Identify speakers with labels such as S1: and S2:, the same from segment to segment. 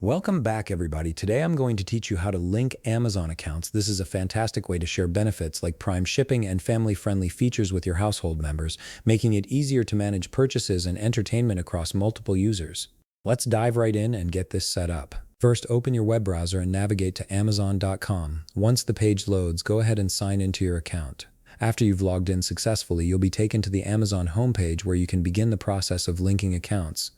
S1: Welcome back, everybody. Today I'm going to teach you how to link Amazon accounts. This is a fantastic way to share benefits like Prime shipping and family-friendly features with your household members, making it easier to manage purchases and entertainment across multiple users. Let's dive right in and get this set up. First, open your web browser and navigate to Amazon.com. Once the page loads, go ahead and sign into your account. After you've logged in successfully, you'll be taken to the Amazon homepage where you can begin the process of linking accounts.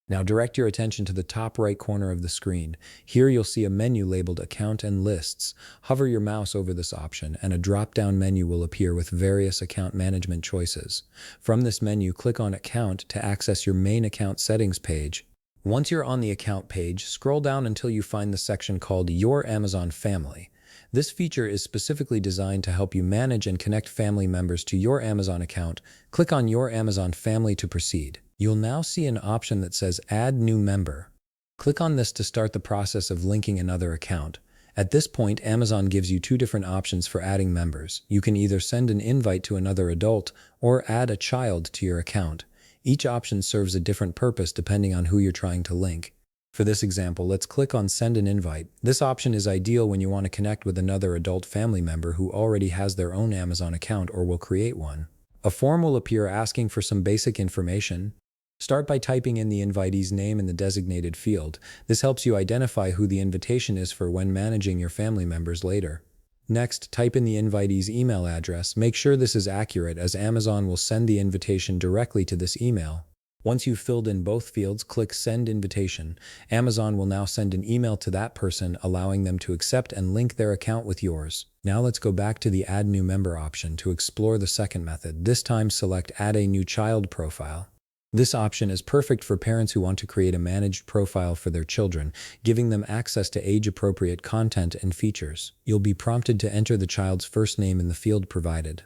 S1: Now direct your attention to the top right corner of the screen. Here you'll see a menu labeled Account and Lists. Hover your mouse over this option and a drop-down menu will appear with various account management choices. From this menu, click on Account to access your main account settings page. Once you're on the account page, scroll down until you find the section called Your Amazon Family. This feature is specifically designed to help you manage and connect family members to your Amazon account. Click on Your Amazon Family to proceed. You'll now see an option that says Add New Member. Click on this to start the process of linking another account. At this point, Amazon gives you two different options for adding members. You can either send an invite to another adult or add a child to your account. Each option serves a different purpose depending on who you're trying to link. For this example, let's click on Send an Invite. This option is ideal when you want to connect with another adult family member who already has their own Amazon account or will create one. A form will appear asking for some basic information. Start by typing in the invitee's name in the designated field. This helps you identify who the invitation is for when managing your family members later. Next, type in the invitee's email address. Make sure this is accurate as Amazon will send the invitation directly to this email. Once you've filled in both fields, click Send Invitation. Amazon will now send an email to that person, allowing them to accept and link their account with yours. Now let's go back to the Add New Member option to explore the second method. This time select Add a New Child Profile. This option is perfect for parents who want to create a managed profile for their children, giving them access to age-appropriate content and features. You'll be prompted to enter the child's first name in the field provided.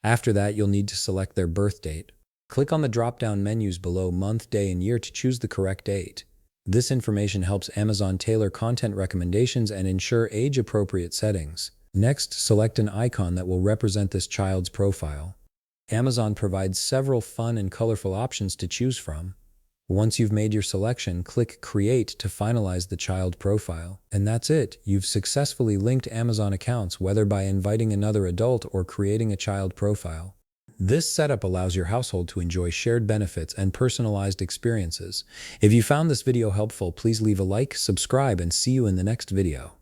S1: After that, you'll need to select their birth date. Click on the drop-down menus below month, day, and year to choose the correct date. This information helps Amazon tailor content recommendations and ensure age-appropriate settings. Next, select an icon that will represent this child's profile. Amazon provides several fun and colorful options to choose from. Once you've made your selection, click Create to finalize the child profile. And that's it. You've successfully linked Amazon accounts, whether by inviting another adult or creating a child profile. This setup allows your household to enjoy shared benefits and personalized experiences. If you found this video helpful, please leave a like, subscribe, and see you in the next video.